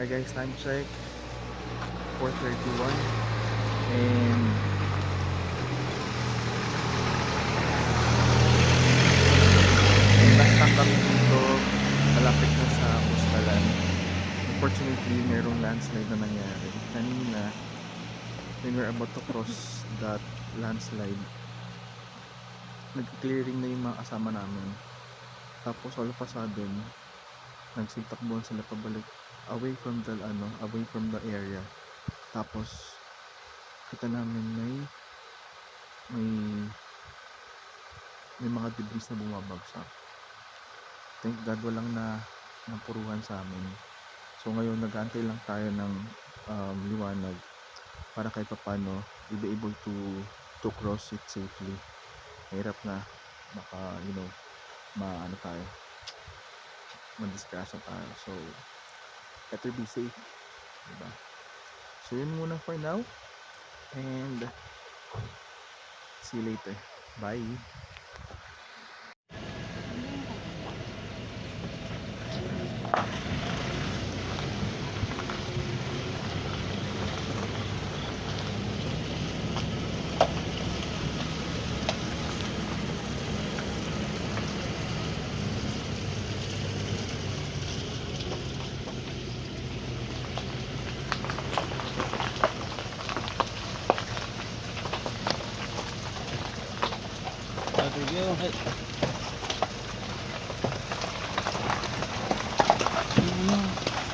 guys, time check 4:31 and last time kami dito, malapit na sa Buskalan. Unfortunately, merong landslide na nangyari kanina. When we're about to cross that landslide, nag-clearing na yung mga kasama namin. Tapos all of a sudden, nagsitakbuhan sila pabalik away from the area. Tapos kita namin may mga debris na bumabagsak. Thank God walang napuruhan sa amin. So ngayon nag-aantay lang tayo ng liwanag para kahit paano we'll be able to cross it safely. Mahirap na baka tayo, madisgrasya tayo. So better be safe, diba? So yun muna for now and see you later. Bye.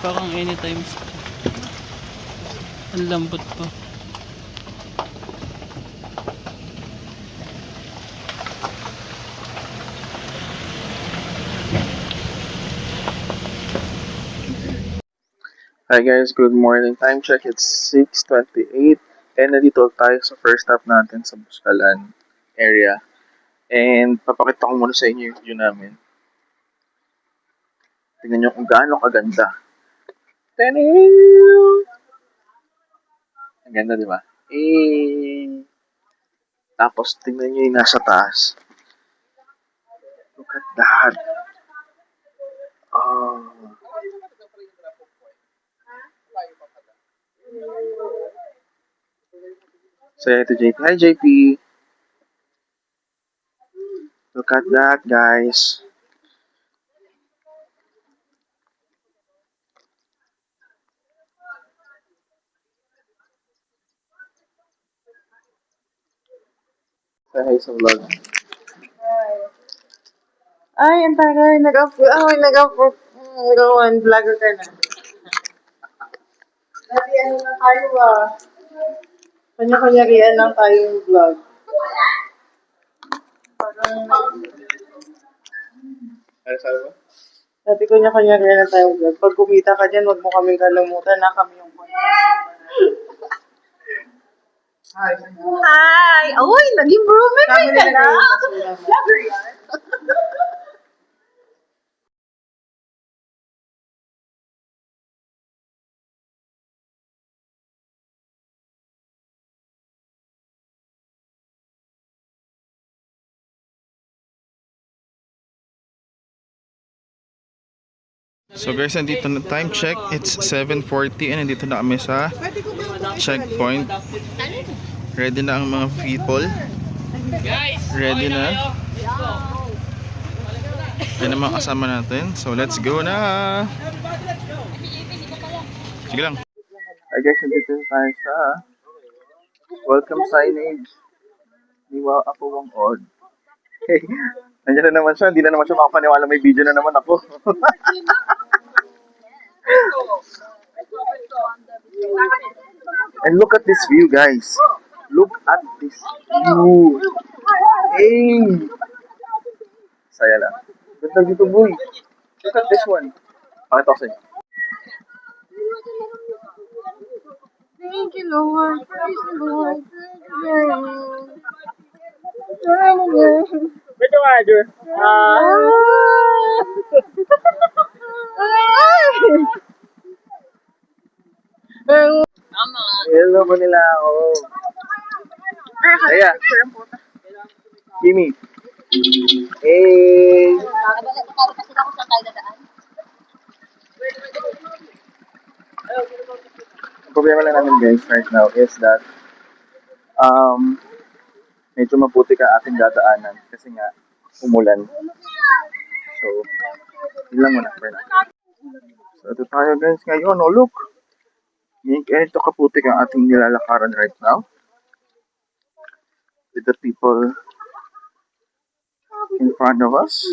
Parang anytime ang lambot pa. Hi guys, good morning. Time check, it's 6:28 and nandito tayo sa first stop natin sa Buskalan area. And papakita ko muna sa inyo yung view namin. Tingnan nyo kung gaano kaganda. Ang ganda, di ba? Tapos tingnan nyo yung nasa taas. Look at that. Oh. So ito JP. Hi JP. Look at that guys. Say hi sa vlog. Ay, ang tagal. Nag-upload. Vlogger ka na. Dati ano na tayo Kanya-kanyarian lang tayo yung vlog. Parang, Ano sabi mo? dati kanya-kanyarian lang tayo yung vlog. Pag kumita ka dyan, wag mo kaming kalimutan na kami yung Hi! Uy! Nag-improvement ka na! Vlogger yan! So guys, nandito na, time check, it's 7:40 and nandito na kami sa checkpoint. Ready na ang mga people. Ready na. Yan ang mga kasama natin. So let's go na. Sige lang. Hi guys, nandito na tayo sa welcome signage. Diwa ako ang odd. Hey, nandiyan na naman siya. Hindi na naman siya makapaniwala, may video na naman ako. And look at this view, guys. Look at this view. Hey! Saya lang. Ganda dito, boy. Look at this one. Pakita ko sa'yo. Thank you, Lord. Praise the Lord. Medyo medyo. Hello mo nila ako. Saya. Kimi. Hey! Ang problema lang namin guys right now is that um, medyo maputi ka ating dadaanan kasi nga umulan. So, yun lang muna for now. So, ito tayo guys ngayon. Oh, look! Ganito kaputi ang ating nilalakaran right now with the people in front of us.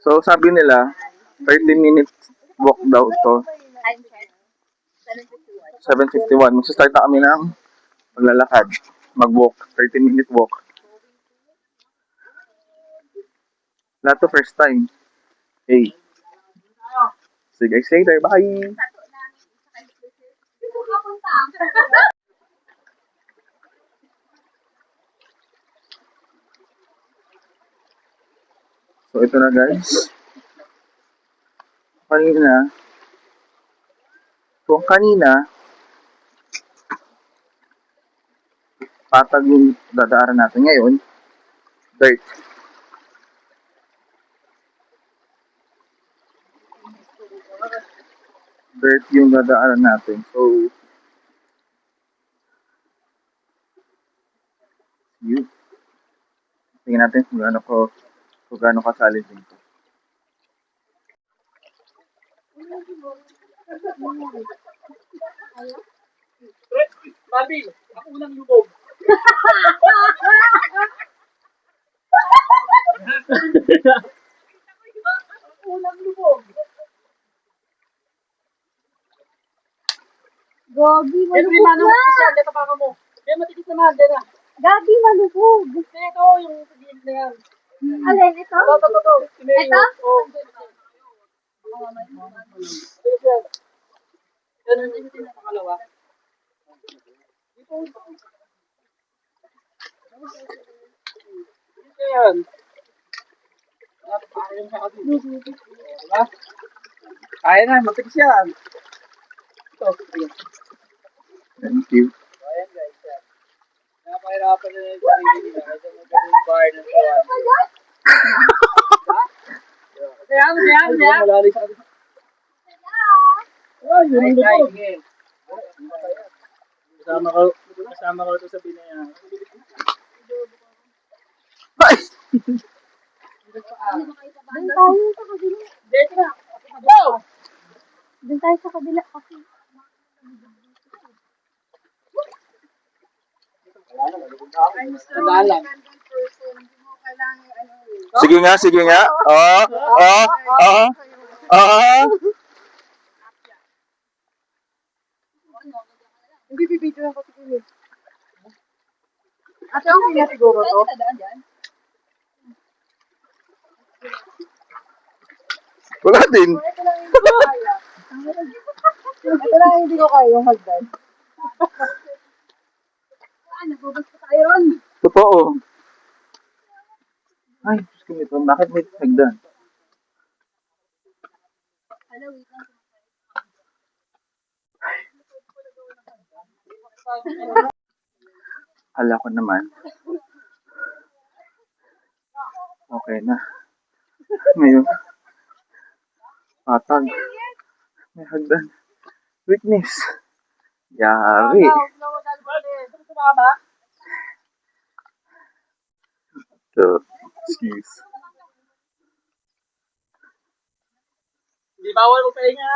So, sabi nila, 30 minutes walk daw to. 7:51. Magsa-start na kami ng maglalakad. Mag-walk. 30-minute walk. Lahat to first time. Hey. See you guys later. Bye! So, ito na guys. Kung kanina, patag yung dadaaran natin ngayon, dirt. Dirt yung dadaaran natin. So, yun. Tingnan natin kung gaano kasali dito. Barbie, ako unang lubog. Unang lubog. Gogi, Every malubog man na! ang siya, dito pa mo. Kaya matikis naman, dito na. Gagi, malubog! Ito, yung sabihin na yan. Alin, ito? Ito. Ito? Oo. Ganun din yung pangalawa. Ito yan. Diba? Kaya na, matikis yan. Ito. Thank you. Ayan guys, yan. Napahirapan na yung sarili nila kasi magandang bar ng tuwan. Kaya. Malalim sa kanila. Ay, yun ang lubog. Kasama ko ito sa Pinaya. Doon tayo sa kabila. Dito na. Doon tayo sa kabila kasi. Nadalang. Sige nga. Oo. Hindi bibidyo ako siguro. Ate, okay na siguro to? Wala din. Ito lang hindi ko kaya yung hagdan. Nabubas pa tayo ron. Totoo. Ay, Diyos ko nito. Bakit may hagdan? Hello, wait lang. Hala ko naman. Okay na. Ngayon. Patag. May hagdan. Weakness. Yari. So, excuse. Hindi bawal mo pahinga.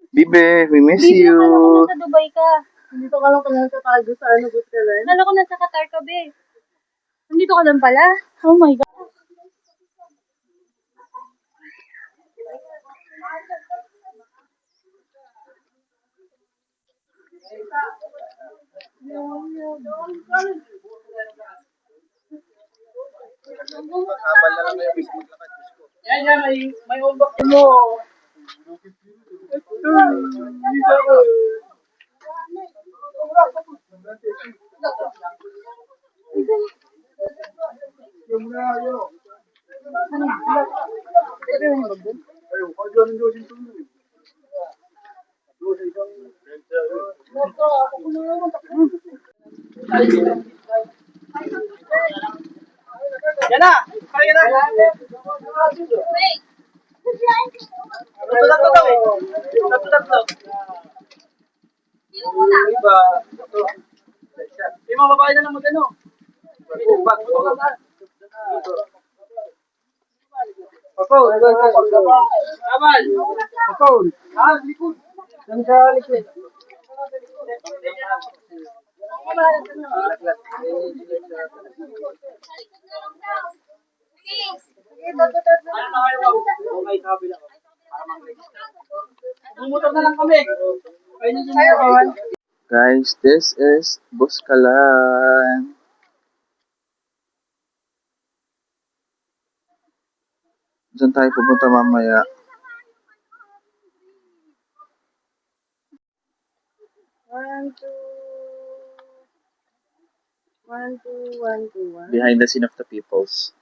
Bibe, we miss Baby, akala ko you. nasa Dubai ka. Dito ka lang pala sa tago sa ano, Buskalan. Akala ko nasa Qatar ka, be. Nandito ka lang pala? Oh my God. Habal na lang kayo, bis maglakad. Yan, may umbak mo. Yan na! Kaya na! Tatlo daw eh. Tatlo. Iba. Yung mga babae na lang mag-ano. Bag. Paul. Amal. Paul. Likod. Saan ka likod? Bumutor na lang kami. Guys, this is Buskalan. Diyan tayo pupunta mamaya. One. Behind the scene of the peoples.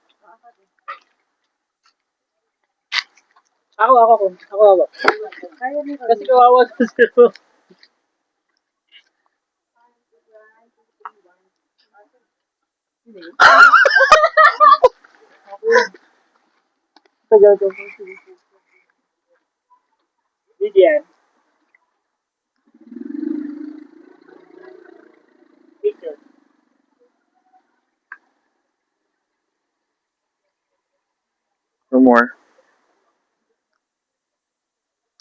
Ako. Kasi kawawa sa siro. Tagal ko. Vivian. Picture. No more.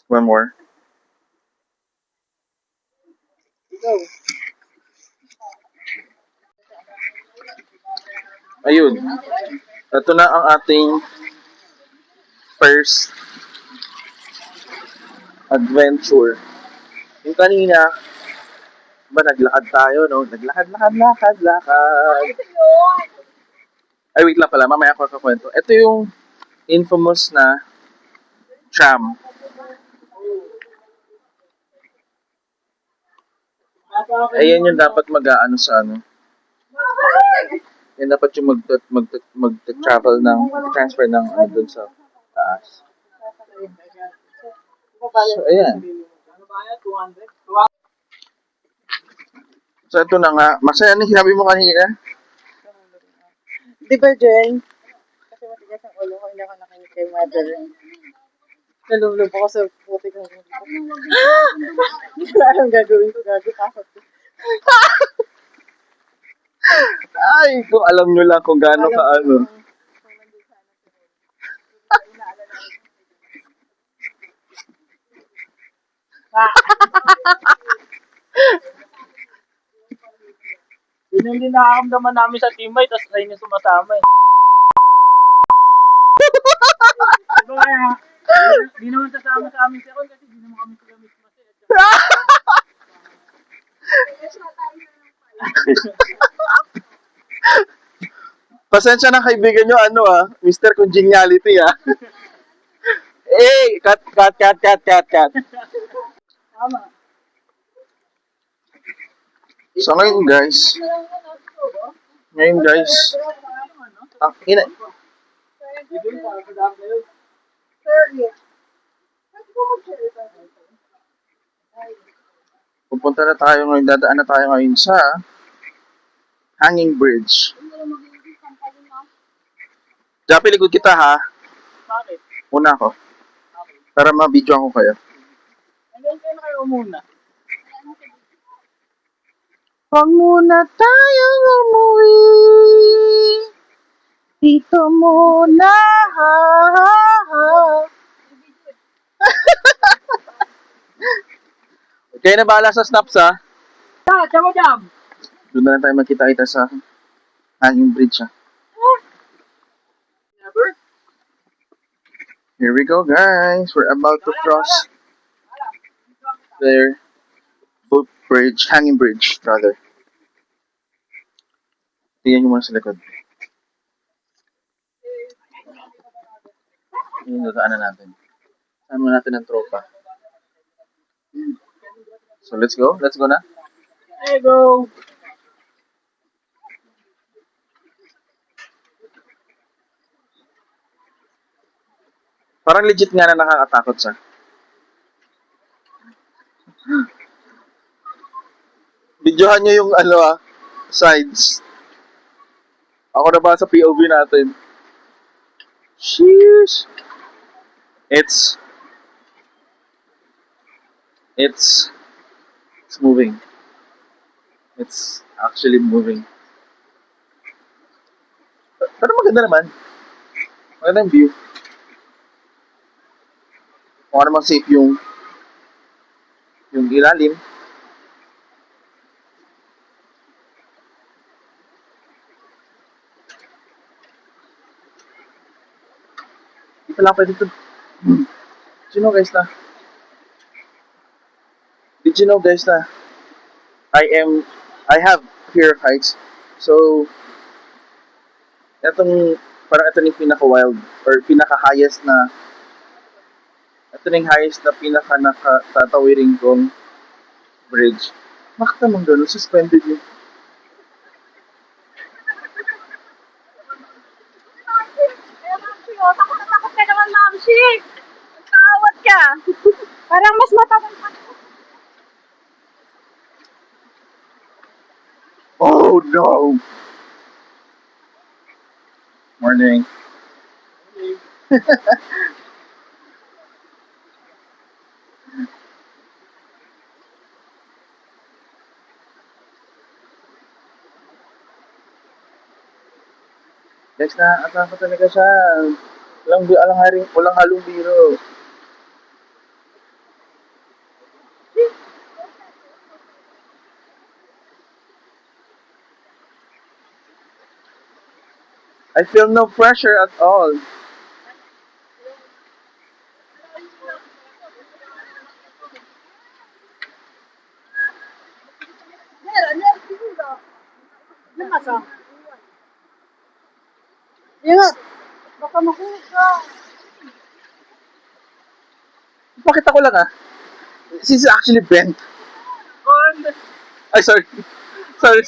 One more. Ikaw. Ayun. Ito na ang ating first adventure. Yung kanina, ba naglakad tayo, no? Lakad. Ay, wait lang pala. Mamaya ako kakwento. Ito yung infamous na tram. Ayan yung dapat mag-aano sa ano. Yan dapat yung mag-travel ng, transfer ng ano dun sa taas. So, ayan. So, ito na nga. Masaya na sinabi mo kanina. Di ba, Jen? Kasi matigas ang ulo ko, hindi ako nakinig kay mother. Nalulub ako sa puti ko. Hindi ko alam gagawin ko. Takot ko. Ay, kung alam nyo lang kung gaano ka ano. Yun yung nakakamdaman namin sa teammate, tapos ayun yung sumasama eh. Diba kaya, di naman sasama sa amin si Ron kasi di naman kami sila mismo eh. Pasensya na kaibigan nyo, ano Mr. Congeniality Eh, cut. Tama. So ngayon guys, ang ina, pupunta na tayo ngayon, dadaan na tayo ngayon sa Hanging Bridge. Japi, likod kita ha. Bakit? Una ako. Para ma-video ko kayo. Hanggang kayo na kayo muna. Huwag muna tayong umuwi. Dito muna. Kayo na bahala sa snaps ha. Tama jam! Doon na lang tayo magkita-kita sa Hanging Bridge ha. Never? Here we go guys. We're about to cross their footbridge, Hanging Bridge rather. Tingnan nyo muna sa likod. Yun yung dadaanan natin. Saan mo natin ang tropa? So let's go. Let's go na. There you go. Parang legit nga na nakakatakot siya. Videohan nyo yung sides. Ako na ba sa POV natin? Sheesh. It's it's it's moving. It's actually moving. Pero maganda naman. Maganda yung view. Kung ano mang safe yung ilalim. Dito lang pwede ito. Did you know guys na? Did you know guys na I have fear of heights. So, parang ito yung pinaka-wild or pinaka-highest na ito yung highest na pinaka-nakatatawiring kong bridge. Bakit naman gano'n? Suspended yun. Takot na takot ka naman, Mamsi. Kaawat ka. Parang mas matagal pa. Oh no! Morning. Guys, na ko talaga siya. Walang halong biro. I feel no pressure at all. Yan. Baka makuha ka. Pakita ko lang This is actually bent. Ay, sorry. Sorry.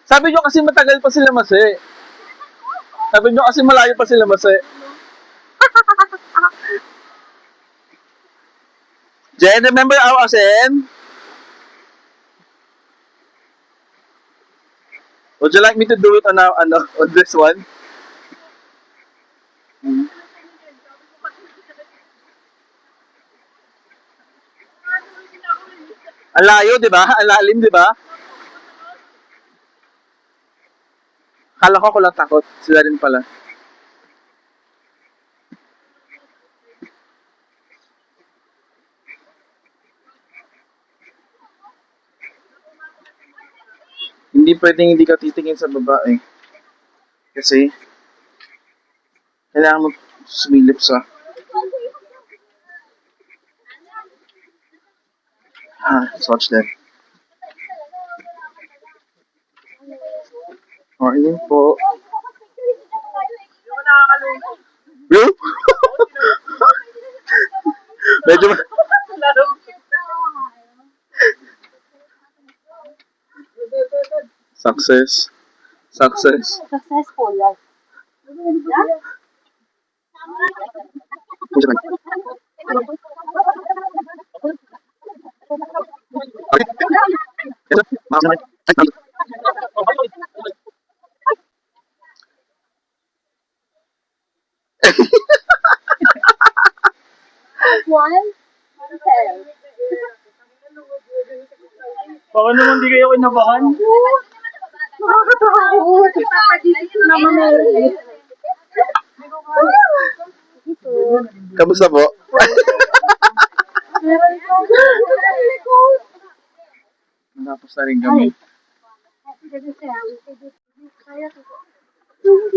Sabi nyo kasi matagal pa sila mase. Sabi nyo kasi malayo pa sila mase. Jen, remember our asen? Would you like me to do it on this one? Ang layo, di ba? Ang lalim, di ba? Kala ko lang takot. Sila rin pala. Hindi pwedeng hindi ka titingin sa baba eh. Kasi, kailangan mo sumilip sa... let's watch that. Morning po. Bro? Medyo... Success. Successful, yes. One. Baka naman di kayo kinabahan. Nakakatakot. Ipapagising naman eh. Kamusta po? Natapos na rin kami.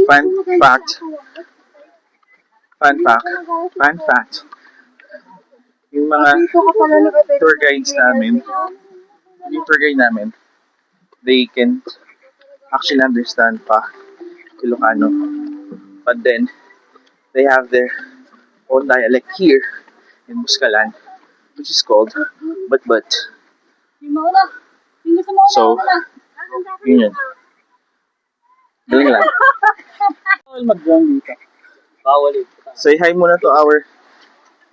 Fun fact. Yung mga tour guide namin, they can actually understand pa Ilocano. But then, they have their own dialect here in Buscalan. which is called But. Yung mauna. Yung gusto mo So, yun yun. Galing lang. Bawal mag-drone dito. Bawal ito. Say hi muna to our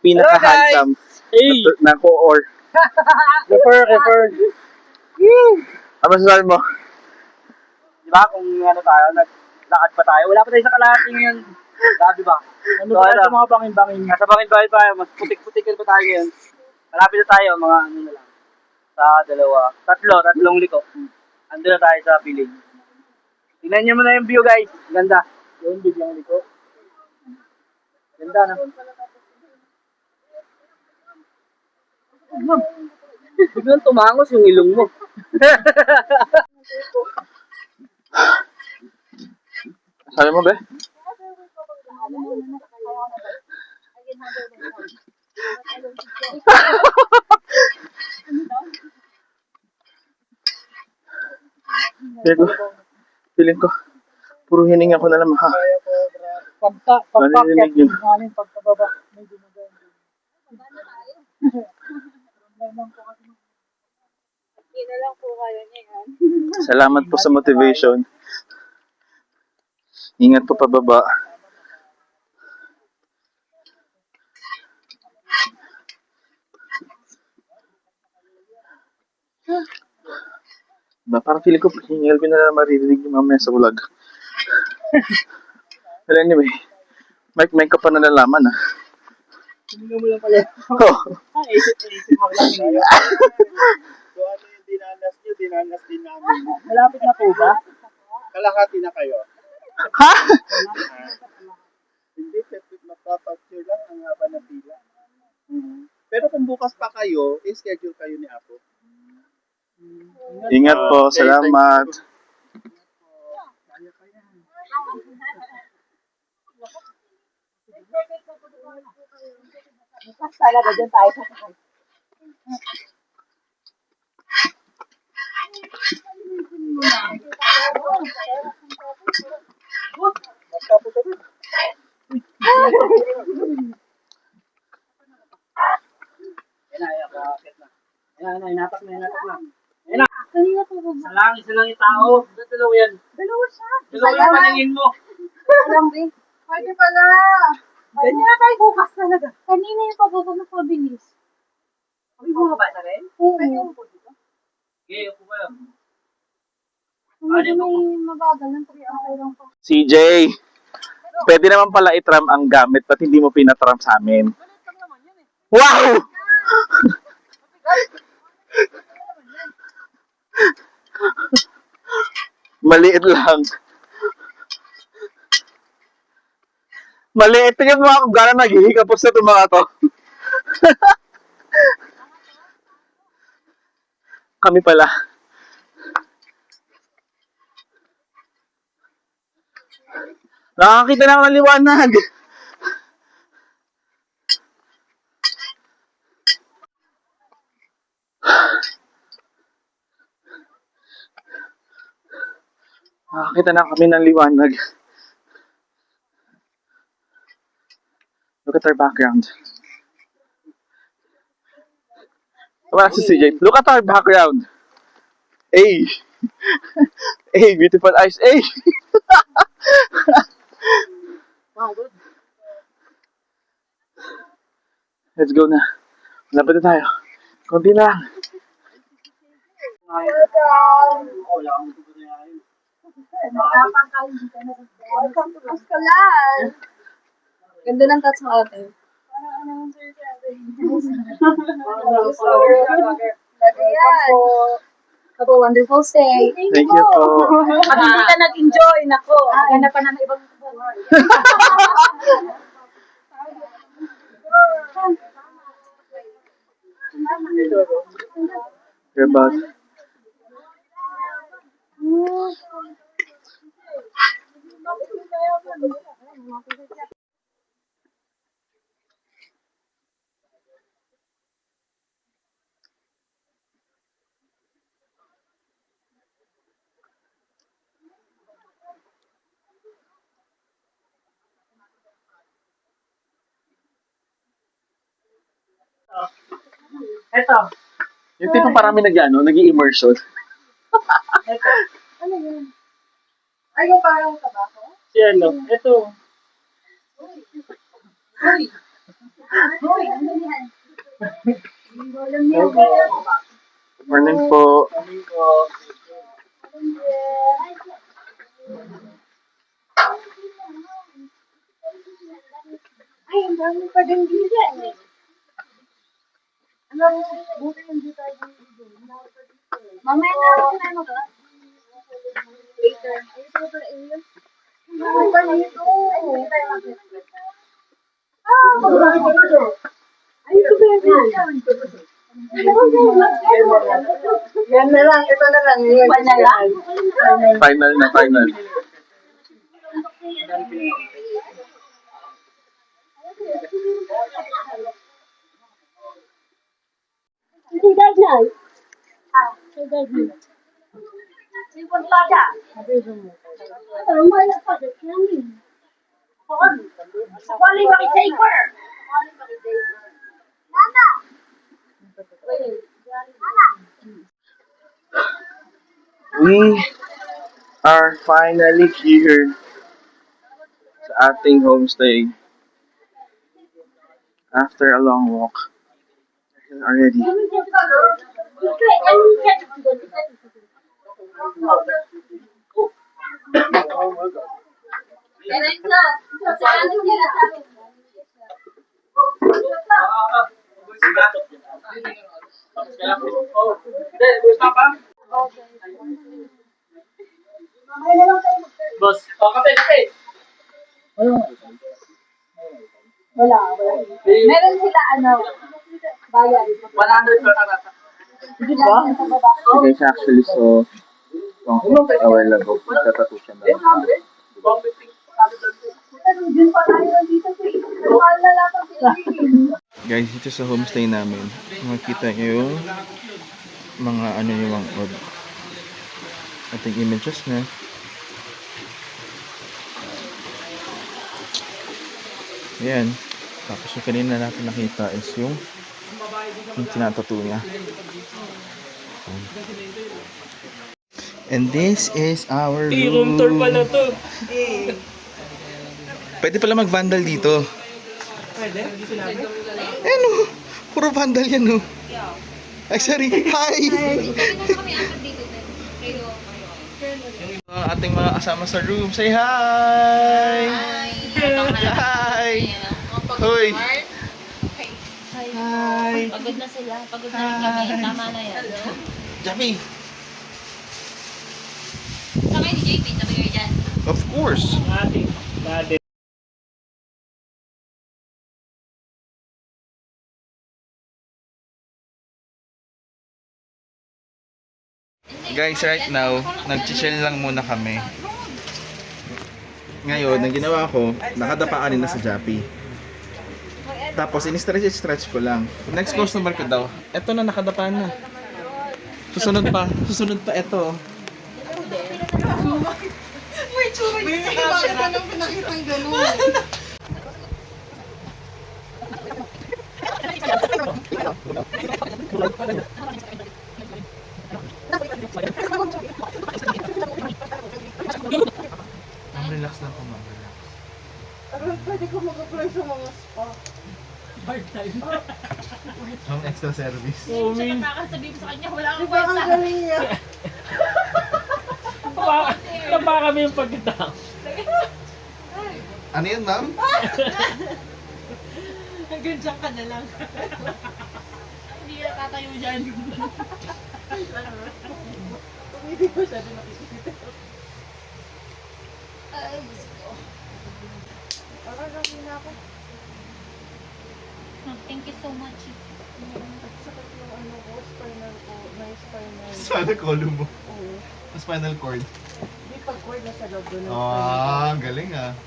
pinaka-handsome Hey! na co-or. Refer. Ano masasabi mo? Di ba kung ano tayo, naglakad pa tayo. Wala pa tayo sa kalahati ngayon. Grabe ba? Ano ba tayo sa mga bangin-bangin? Nasa bangin-bangin tayo. Mas putik-putikin pa tayo ngayon. Malapit na tayo, mga ano na lang. Sa tatlong liko. Ando na tayo sa piling. Tingnan niyo muna yung view guys. Ganda. Yung biglang liko. Ganda na. Biglang tumangos yung ilong mo. Sabi mo, be? Feeling ko, puro hininga ko na lang ha. Narinig yun. Pagkababa. Hindi na lang po kayo niya. Salamat po sa motivation. Ingat po pababa. Parang feeling ko, hingal ko na lang maririnig yung mamaya sa vlog. But anyway, may ka pa na nalaman ah. Hindi mo lang pala. Oh, Isip mo lang yun. So ano yung dinanas nyo, dinanas din namin. Malapit na po ba? Kalahati na kayo. ha? Hindi, magpapapicture lang ang haba ng pila. Pero kung bukas pa kayo, schedule kayo ni Apo. Ingat po, Okay, salamat. Bukas talaga dyan tayo sa sakay. Yan na, bakit na. Yan na, inatak na. Yan na. Kanina po ba? Isa lang yung tao. Dalawa yan. Dalawa siya. Dalawa yung paningin mo. Alam din. Pwede pala. Ganyan na tayo bukas talaga. Kanina yung pababa mas mabilis. May bumaba na rin? Oo. Okay, upo kayo. Medyo may mabagal ng 3 okay lang po. CJ, pwede naman pala itram ang gamit, ba't hindi mo pinatram sa amin? Wow! Maliit lang. Maliit. Tingnan mo ako gano'n naghihikapos na itong mga to. Kami pala. Nakakita na ako ng liwanag. Nakakita na kami ng liwanag. Look at our background. Wala si CJ. Look at our background. Hey! Hey, beautiful eyes. Hey! Let's go na. Malapit na tayo. Konti na lang. Wala akong tutuloy na yun. Welcome to Paskalan. Ganda ng touch mo ate. Lagi yan. Have a wonderful stay. Thank you po. Pag hindi ka nag-enjoy, nako. Maganda pa na ng ibang buhay. You're back. Ito. Yung tipong parami nag-i-immersion. Ito. Ano yun? Ay, yung parang tabako? Si ano? Ito. Morning po. Sabi ko, Ay, ang dami pa din dito eh. Ano, buti hindi tayo dito. Mamaya na ako na ano ka? Later. Ay, ito pala yun. Ang dami pa dito. Ay, ito ba yun? Yan na lang, ito na lang. Final na, final. Hindi dahil na. Hindi dahil na. Sipon pa siya. Ano mo na pa? Namin. Wali safer. Mama. We are finally here sa ating homestay. After a long walk. We're here already. boss, kape, kape. Wala. Meron sila, ano, bayan. 100 per arata. Hindi ba? Sa baba. You guys actually saw a while ago. Nagtatato siya na. Din pa tayo dito sa mahal na lang ang pinili. Guys, dito sa homestay namin, makikita nyo yung mga ano yung ating images na. Ayan. Tapos yung kanina natin nakita is yung tinatattoo niya. And this is our room. Room tour pala to. Pwede pala mag-vandal dito. Pwede? Hindi sinabi? Ano? Puro vandal yan, no? Ay, sorry. Hi! Ating mga kasama sa room. Say hi! Hi! Hoy! Hi! Pagod na sila. Pagod na rin kami. Tama na yan. Jappy! Saka ni JP, sabi ko dyan. Of course! Ating dati. Guys, right now, nag-chill lang muna kami. Ngayon, ang ginawa ko, nakadapa kanina sa Jappy. Tapos, in-stretch ko lang. Next customer ko daw, eto na, nakadapa na. Susunod pa, eto. May tsura niya sa'yo. Bakit na lang pinakitang gano'n? Relax lang po, ma'am. Relax. Aron, pwede ko mag-apply sa mga spa. Ma'am, extra service. Oh, Siya min. nakakasabi ko sa kanya, wala Di kang ba ang kwenta. galing niya? Tapa kami yung pagkita. Ano yun, ma'am? Hanggang dyan ka na lang. Hindi na tatayo dyan. Kung hindi ko siya din nakikita. Ay, Diyos ko. Parang galing na ako. Thank you so much. Sakit yung ano ko, spinal ko. May spinal. Spinal column mo. Oo. Spinal cord. Di pag-cord na sa loob doon. Ah, galing ah.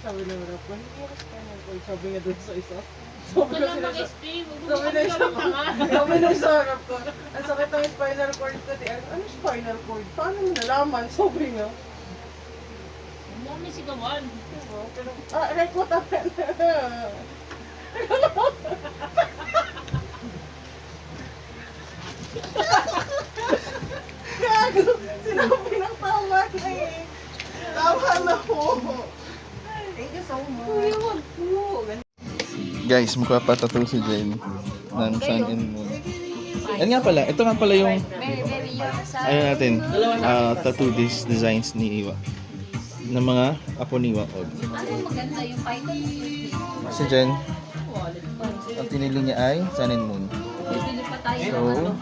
Sabi ng rap ko, hindi yung spinal cord. Sabi nga doon sa isa. Huwag Sabi ka ko lang sila sa... mag-stay. Huwag mo Sabi na kami isa gawin tanga. Sabi na sa harap ko, ang sakit ng spinal cord ko. Ano spinal cord? Paano mo nalaman? Sabi nga. Huwag mo kami sigawan. Pero, like what happened? Gago! Sinabi ng tama na eh. Tama na po. Thank you so much. Kuya, wag po. Guys, magpapatattoo si Jen ng Sun and Moon. Yan nga pala, ito nga pala yung ayun natin, tattoo designs ni Iwa. Ng mga apo ni Iwa. Maganda yung fight. Si Jen, ang pinili niya ay Sun and Moon. Bibili pa tayo. So,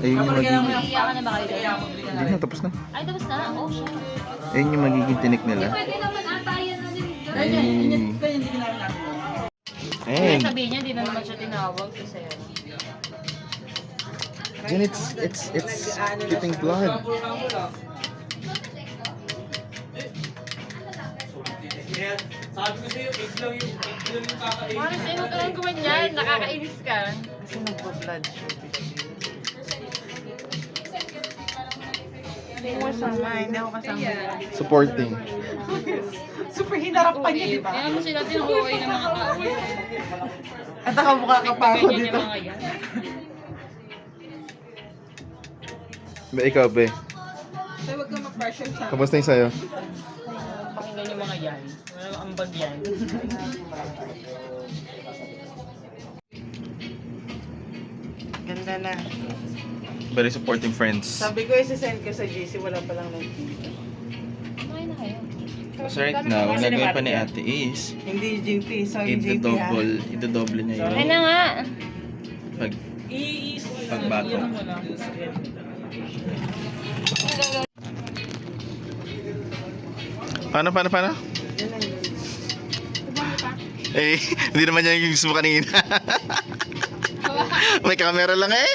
ayun yung magiging... Iiyakan na ba kayo doon? Hindi na, tapos na. Ay, tapos na. Oh, shit. Ayun yung magiging tinik nila. Pwede naman ata yan na din. And, Sabihin niya, hindi na naman siya tinawag kasi Jen, it's getting blood. Maris, ano ka lang gumanyan? Nakakainis ka. Kasi nagpa-blood siya. Hindi mo kasama. Hindi ako kasama. Supporting. Super hinarap pa niya, di ba? Kaya mo sila tinukuhay ng mga tao. At nakamukha ka pa ako, Ganyan di yung ba? mga yan. Ba, ikaw, be. So, wag kang mag-pressure sa Kamusta yung sa'yo? Pakinggan yung mga yan. Walang ambag yan. Ganda na. Very supporting friends. Sabi ko, isi-send ko sa GC, wala pa lang nag-video. Kumain na kayo. So right now, ang gagawin pa ni ate is Hindi JP, sorry JP ha. idodoble niya Ay yung na nga. pagbato. Paano? Eh, hindi naman yan yung gusto mo kanina. May camera lang eh.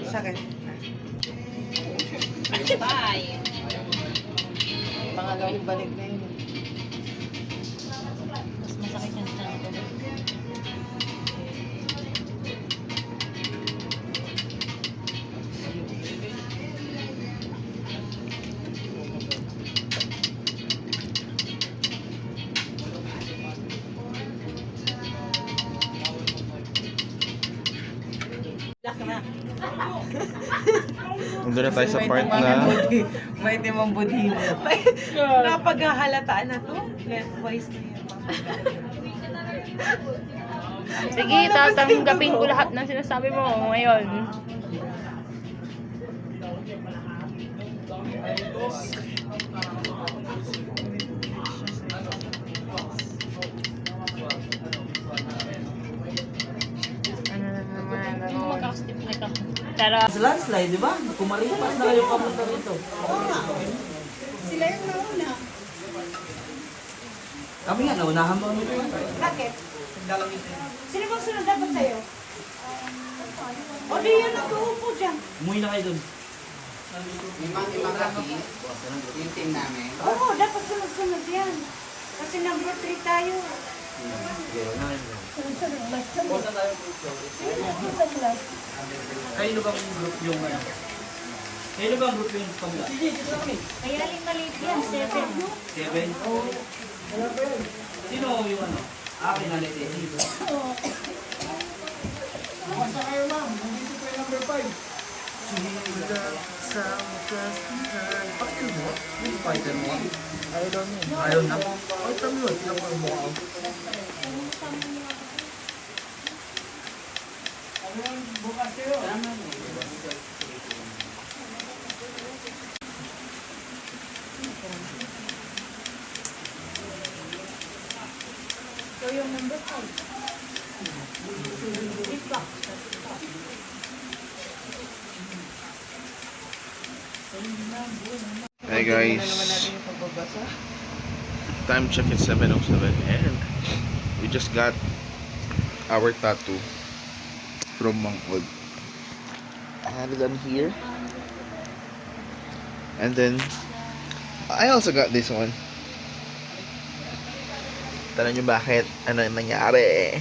Sakit. Bye. Pangalawang balik na yun. Mas masakit yan sa ito. Nandun na tayo sa part na May timang budhi. Napaghahalataan na to. Lengthwise na yan. Sige, tatanggapin ko lahat ng sinasabi mo ngayon. Ano na naman? Ano makakastip na ito? Pero, Sa landslide, di ba? Kumalipas na kayo papunta rito. Sila yung nauna. Kami nga, naunahan mo kami. Bakit? Sino bang sunod dapat sa'yo? O di yan nag-uupo dyan. Umuwi na kayo dun. Yung team namin. Oo, dapat sunod-sunod yan. Kasi number 3 tayo. Kayo ba ang group yung ano? Kayo ba ang group yung pagla? kaya maliit yan, 7. 7? Sino yung ano? Akin na lete. Fighter mo? Ayaw na. Fighter mo. Ayaw mo. So, yung number 5. Hey Naman guys, natin yung pagbabasa. time check is 7:07 and we just got our tattoo from Mangkod. I had it on here. And then I also got this one. Tanong nyo bakit? Ano yung nangyari?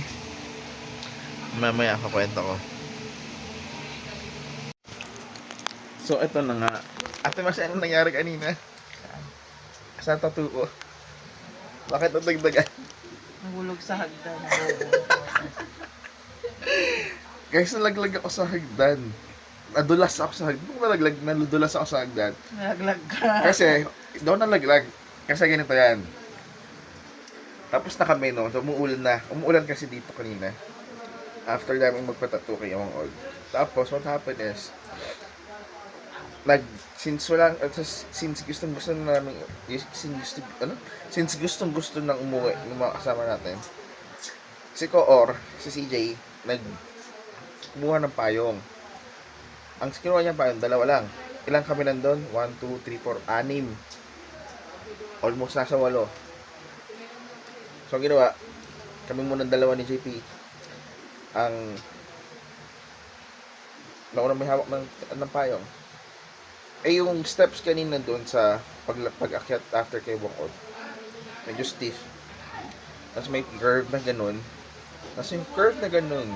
Mamaya kakwento ko. So ito na nga. Ate Mas, ano nangyari kanina? Sa tattoo ko. Bakit natagdagan? Nahulog sa hagdan. Guys, nalaglag ako sa hagdan. Nadulas ako sa hagdan. Kung nadulas ako sa hagdan. Nalaglag ka. Kasi, doon nalaglag. Kasi ganito yan. Tapos na kami, no? So, umuulan na. Umuulan kasi dito kanina. After namin magpatattoo kay Amang Old. Tapos, what happened is, since gustong gusto na namin, since gustong gusto nang umuwi ng mga kasama natin, si Koor, si CJ, kumuha ng payong. Ang kinuha niya payong, 2 lang. Ilang kami nandun? 1, 2, 3, 4, 6. Almost nasa 8. So, ang ginawa, kami muna 2 ni JP, ang nauna may hawak ng payong. Eh, yung steps kanina doon sa pag-akyat after kay walkout, medyo stiff. Tapos may curve na ganun. Tapos yung curve na ganun,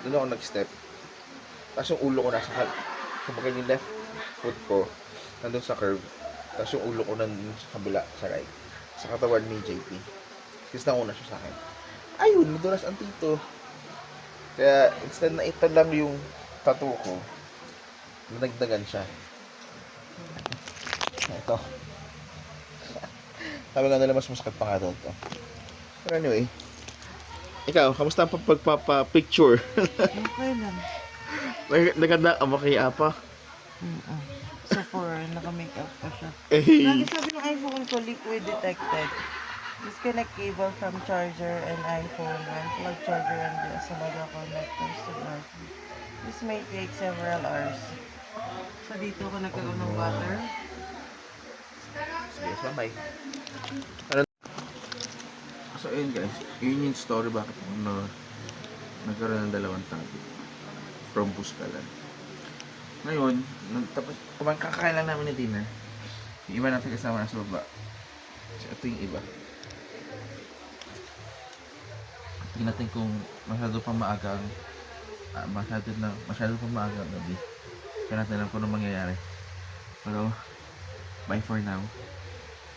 doon ako nag-step. Tapos yung ulo ko nasa kumbaga yung left foot ko nandun sa curve. Tapos yung ulo ko nandun sa kabila, sa right. Sa katawan ni JP. Kasi nauna siya sa akin. Ayun, madulas ang tito. Kaya instead na ito lang yung tattoo ko, nadagdagan siya. Ito. Sabi nga nila mas masakit pa nga doon to. Pero anyway, ikaw, kamusta ang pagpapapicture? Okay lang. Naganda ka ba kay Apa? So for naka-makeup pa siya. Eh, Lagi sabi ng iPhone ko, liquid detected. Disconnect cable from charger and iPhone when plug charger and the other connectors to battery. This may take several hours. So dito ako nagkaroon ng water. sige, bye-bye. So ayun guys, yun yung story bakit nagkaroon ng 2 tabi from Buskalan. Ngayon, tapos kakain lang namin ng dinner. Yung iba natin kasama na sa baba. So ito yung iba. Tingnan natin kung masyado pang maagang masyado pang maagang gabi. Kaya natin alam kung ano mangyayari. Pero bye for now.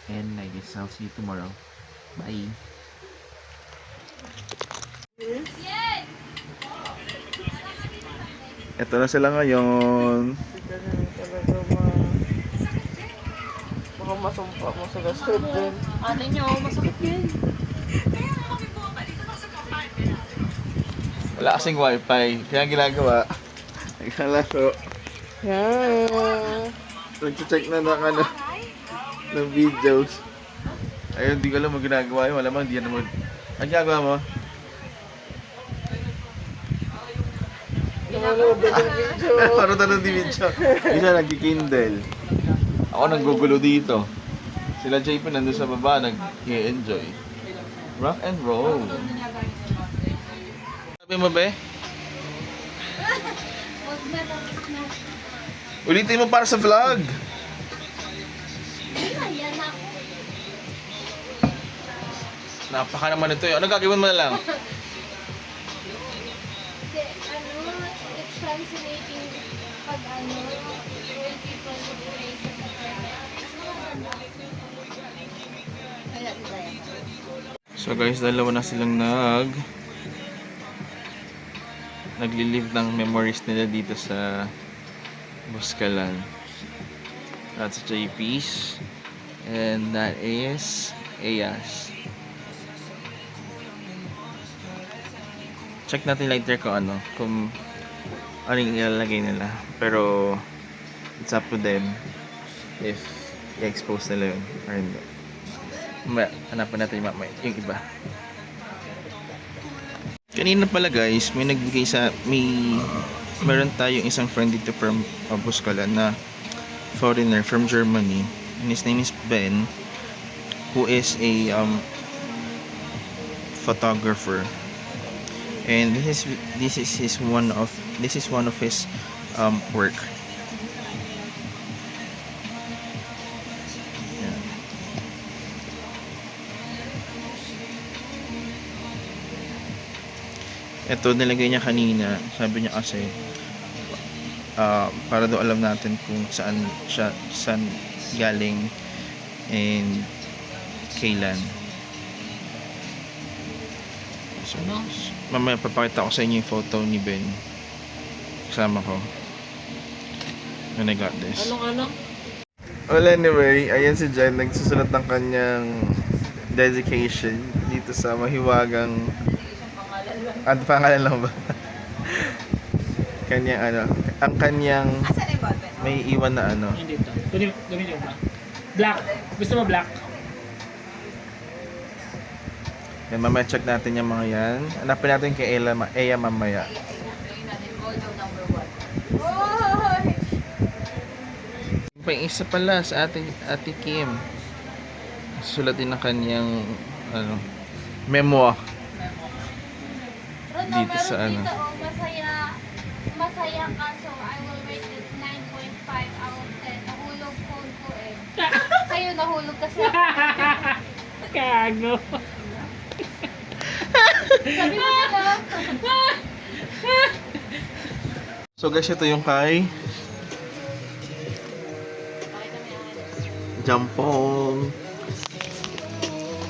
And I guess I'll see you tomorrow. Bye. Ito na sila ngayon. Dito na talaga baka masumpa mo sa gasod din. Ate nyo, masakit yun. Wala kasing wifi. Kaya ginagawa. Nagkalaso. Yeah. Nag-check na ng ng videos. Ayun, di ko alam mo ginagawa yun. Malamang di yan naman. Ang ginagawa mo? Nanonood din ng video. Paano tanong di video? Isa nag-kindle. Ako naggugulo dito. Sila JP nandun sa baba, nag-enjoy. Rock and roll. Sabi mo, be? Ulitin mo para sa vlog. Napaka naman ito eh. Ano gagawin mo na lang? It's fascinating pag when people erase it. So guys, 2 na silang nagli-live ng memories nila dito sa Buskalan. That's JP's and that is Aya's. Check natin later kung kung anong ilalagay nila. Pero it's up to them if i-expose nila yun or hindi. Hanapan natin yung iba. Kanina pala guys, meron tayong isang friend dito from Buskalan na foreigner from Germany, and his name is Ben, who is a photographer, and this is one of his work. Yan. Ito nilagay niya kanina, sabi niya kasi para daw alam natin kung saan galing and kailan. So, Mamaya papakita ko sa inyo yung photo ni Ben. Kasama ko. And I got this. Ano? Well, anyway, ayan si Jen. Nagsusulat ng kanyang dedication dito sa mahiwagang... Ano pangalan lang ba? Kanyang ano, ang kanyang may iwan na ano. Hindi ito. Gamitin mo ba? Black. Gusto mo black? Yan, mamaya check natin yung mga yan. Hanapin natin kay Eya mamaya. Pa isa pala sa Ate Kim. Sulat din ng kanyang ano, memoir dito sa ano. Masaya ka, so I will rate it 9.5 out of 10. Nahulog phone ko eh. Sa'yo nahulog kasi ako. Kago. Sabi mo na. So guys, ito yung kay Jampong.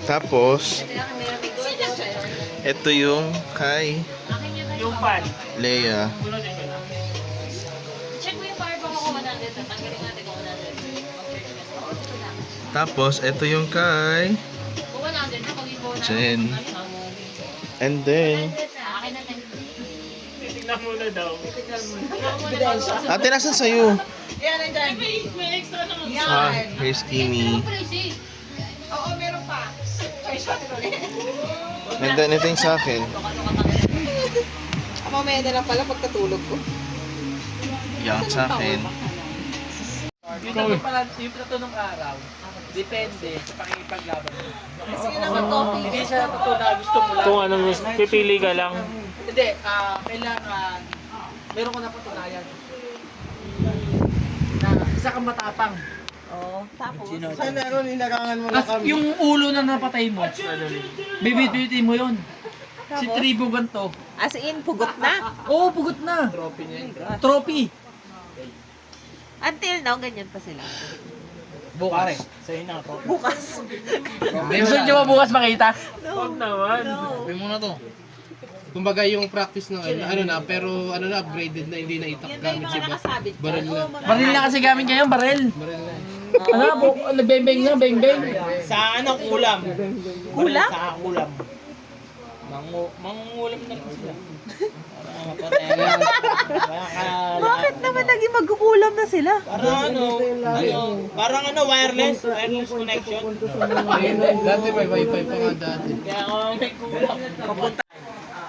Tapos ito yung kay Yung pan. Leia. Check mo yung power bank ko 100. Tanggalin natin kung 100. Tapos ito yung kay Kung 100 na, pag ibo na. Jen. And then Akin na tayo. Tingnan muna daw. ate, nasan sa'yo? Yan, nandyan. May extra naman. Ah, here's Kimi. Oo, meron pa. Ay, shot ulit. And then ito yung sa akin. Mamaya na lang pala pagkatulog ko. Yan sa akin. Yung plato ng araw, depende sa pakikipaglaban mo. Sige naman, coffee. Hindi sa totoo na gusto mo lang. Kung ano, pipili ka lang. Hindi, kailangan, meron ko na patunayan. Na isa kang matapang. Oo, tapos. Sana ron, inarangan mo na Tapos kami. yung ulo na napatay mo, bibit-bitin mo yun. Si Tribo ganito. As in, pugot na. Oo, pugot na. Trophy niya. Trophy. Until now, ganyan pa sila. Bukas. Sa'yo na, trophy. Bukas. Gusto nyo ba bukas makita? Huwag naman. Sabi mo na to. Kumbaga yung practice ng ano na, pero ano na, upgraded na, hindi na itak gamit si Boss. Baril na. Baril na kasi gamit ngayon, baril. Baril na. Ano na, nagbeng-beng na, beng-beng. Sa ano, ulam? Ulam? Sa ulam. Mangungulam na rin sila. Para mapatay lang. Bakit naman naging magkukulam na sila? Parang ano, wireless connection. Dati may wifi pa nga dati. Kaya ako may kulang.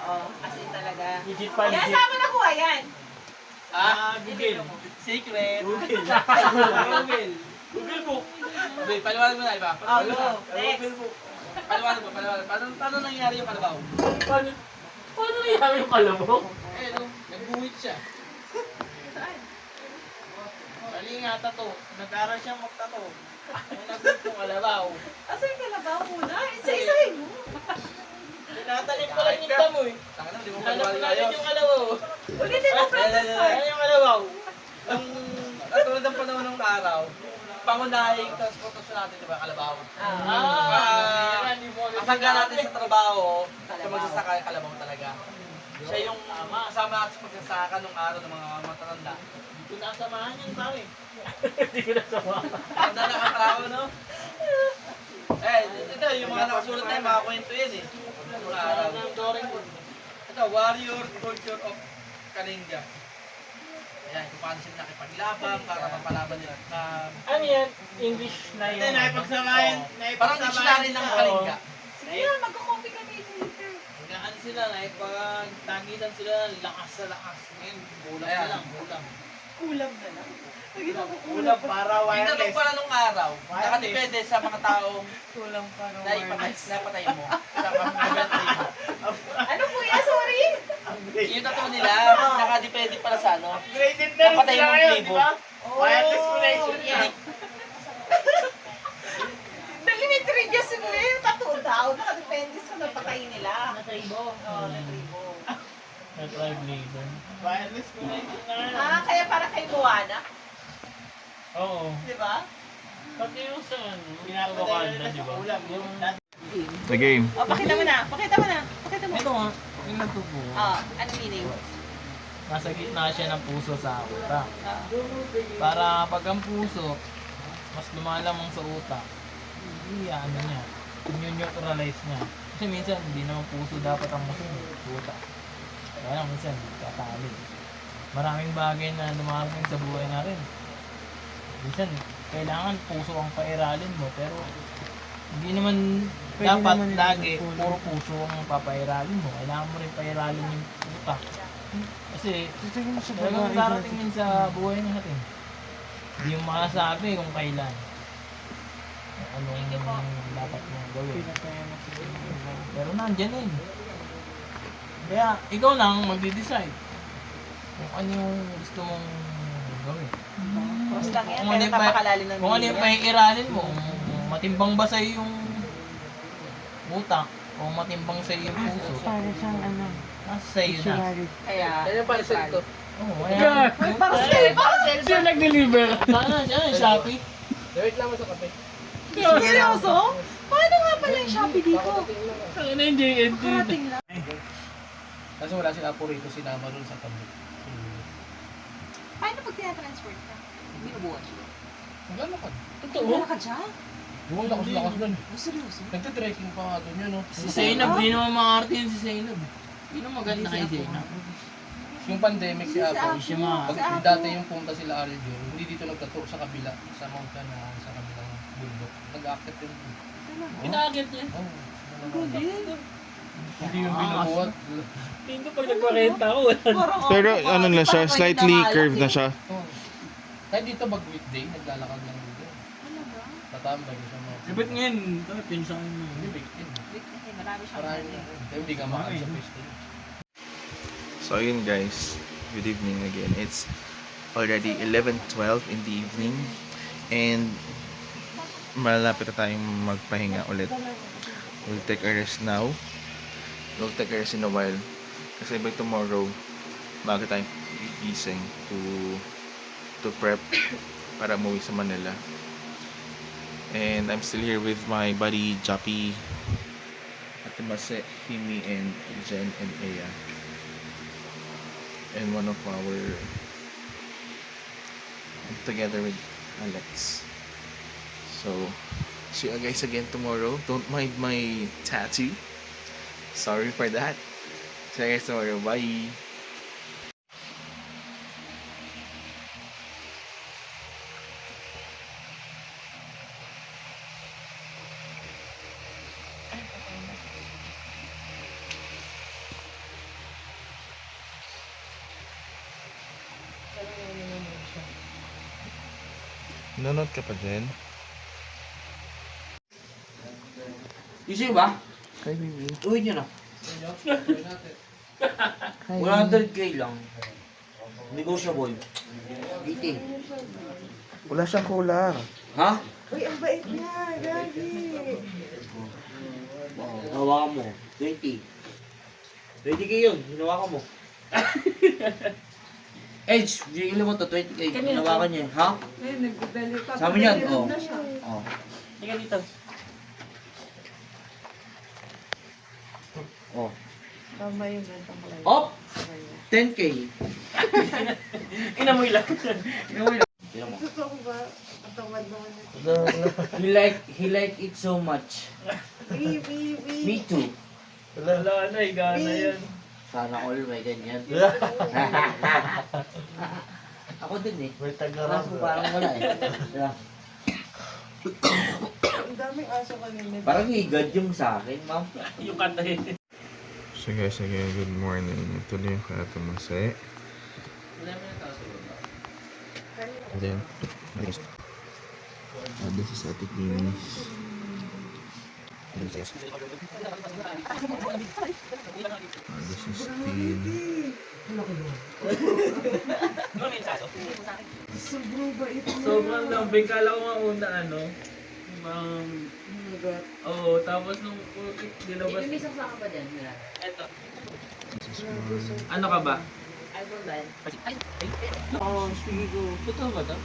Oo, as in talaga. Legit pa, Kaya legit. saan mo nakuha yan? Google. Secret. Google. Google book. Wait, paliwanag mo na, iba? Oo, next. Paliwanag mo. Paano nangyari yung kalabaw? Paano nangyari yung kalabaw? Eh, no, nagbuhit siya. Mali nga, tato. Nag-aral siyang magtato. Nung nagbuhit yung kalabaw. Asan yung kalabaw muna? Isa-isahin mo. Tinatanim ko lang yung damo eh. Hanap ko natin yung kalabaw. Ulitin mo, practice mo. Ayan yung kalabaw. Ang katulad ng panahon ng araw, pangunahing transportasyon natin, di ba, kalabaw? Kasangga natin sa trabaho, sa magsasaka yung kalabaw talaga. Siya yung kasama natin sa pagsasaka nung araw ng mga matatanda. Hindi ko nasamahan yan, pare. Hindi ko nasamahan. Tanda na katrabaho, no? Eh, ito, yung mga nakasulat na yun, mga kwento yan eh. Yung araw. Ito, Warrior Culture of Kalinga. Ayan, kung paano sila nakipaglabang para mapalaban nila. Ano yan? English na yun. Hindi, nakipagsamayan. Parang dictionary ng Kalinga. Sige na, magka-coffee kami later. Hanggang sila, nakipagtagitan sila, lakas sa lakas. Ngayon, kulang na lang, kulang. Kulam na lang. Kulang para wireless. Tingnan pala nung araw, nakadepende sa mga taong Kulam para napatay mo. Sa kapag-ibentay mo. Ano kuya, sorry? Yung tattoo nila, nakadepende pala sa ano. Graded Napatay mo yung libo. Wireless connection yan. Elementary just yun eh. Tattoo daw. Nakadepende sa napatay nila. Natribo. Oo, natribo. Natribe laser. Wireless connection na. Kaya para kay Moana. Oo. Di ba? Pati yung sa ano, Wakanda, di ba? The game. O, pakita mo na. Pakita mo na. Pakita mo. Ito nga. Yung natubo. Ano meaning? Nasa gitna siya ng puso sa utak. Para pag ang puso, mas lumalamang sa utak, ano niya, neutralize niya. Kasi minsan, hindi naman puso dapat ang masunod, utak. Kaya lang minsan, katali. Maraming bagay na lumarating sa buhay natin. Minsan, kailangan puso ang pairalin mo, pero hindi naman dapat lagi puro puso ang papairalin mo. Kailangan mo rin pairalin yung utak. Kasi talagang darating din sa buhay natin. Hindi mo makasabi kung kailan. Anong dapat mo gawin. Pero nandyan din. Kaya ikaw lang magde-decide kung ano yung gusto mong gawin. Cross lang yan, Kung ano pero yung napakalalim ng kung ano yung paikiralin mo, kung matimbang ba sa'yo yung utak, o matimbang sa'yo yung puso. Para siyang ano, Nasa sa'yo na. kaya, Yan para sa ito. Oo, kaya. Siya nag-deliver. Sana, yan, Shopee. seryoso? Paano nga pala yung Shopee dito? Ang ina yung JNT. Parating lang. Kasi wala sila po rito, sinama doon sa tabi. Paano pag tinatransfer ka? Binubuhat siya. Magano ka? Wala ka dyan? Buong lakas doon. Oh, seryoso? Nagtitrekking pa nga doon yun, no? Si Zainab, di naman maarte yun si Zainab. Di naman maganda kay Zainab. Yung pandemic si Apo, Si pag Apo. dati yung pumunta sila Ariel Jor, hindi dito nagtato sa kabila, sa mountain na sa kabilang bundok. Nag-aakit yun. Pinakagit niya. Oo. Hindi yung binubuhat. Tingin ko pag nagparenta ako. Pero ano na siya, slightly curved na siya. Oo. Kahit dito pag weekday, naglalakad lang dito. Tatambay siya mga. Ba't ngayon? Pinsan mo. Hindi weekend. Marami siyang Marami na. Kaya hindi ka makakal sa pwesto. So ayun guys, good evening again. It's already 11:12 in the evening and malapit na tayong magpahinga ulit. We'll take a rest now. We'll take a rest in a while. Kasi by tomorrow, bago tayong gigising to prep para umuwi sa Manila. And I'm still here with my buddy Jappy, Ate Mase, Himi, and Jen and Aya. And one of our together with Alex. So see you guys again tomorrow. Don't mind my tattoo. Sorry for that. See you guys tomorrow. Bye. Nanonood ka pa din? Easy ba? Hi, baby. Uwi nyo na. 100k lang. Negotiable. 80. Wala siyang kulang. Ha? Uy, ang bait niya, Gagi. Hawakan mo. 20. 20k yun. Hinawakan mo. Edge, bigyan mo to 20k. Hinawakan niya. Ha? Ay, nagdadali pa. Sa amin yan. Oh. Na siya. Oh. Tingnan dito. Oh. Tama yung gantang kulay. Op! 10k. Inamoy lang. Tingnan mo. Gusto ko ba? Ang tamad naman ito. He like it so much. Baby. Me too. Wala na, higana yan. Sana all may ganyan. Ako din eh. Kaso parang wala eh. Diba? Ang daming aso kanina. Parang higad yung sa akin, ma'am. Yung kanta yun. So guys, again, good morning. Ito na yung Ate Mase. And then, this is Ate Kinis. This is Tin. Sobrang bait mo. Sobrang lambing. Kala ko nga una ano. Oo, tapos nung nilabas. Inumisok sa ka ba dyan? Eto. This is one. Ano ka ba? iPhone ba yan? Oh, sige ko. Totoo ba to?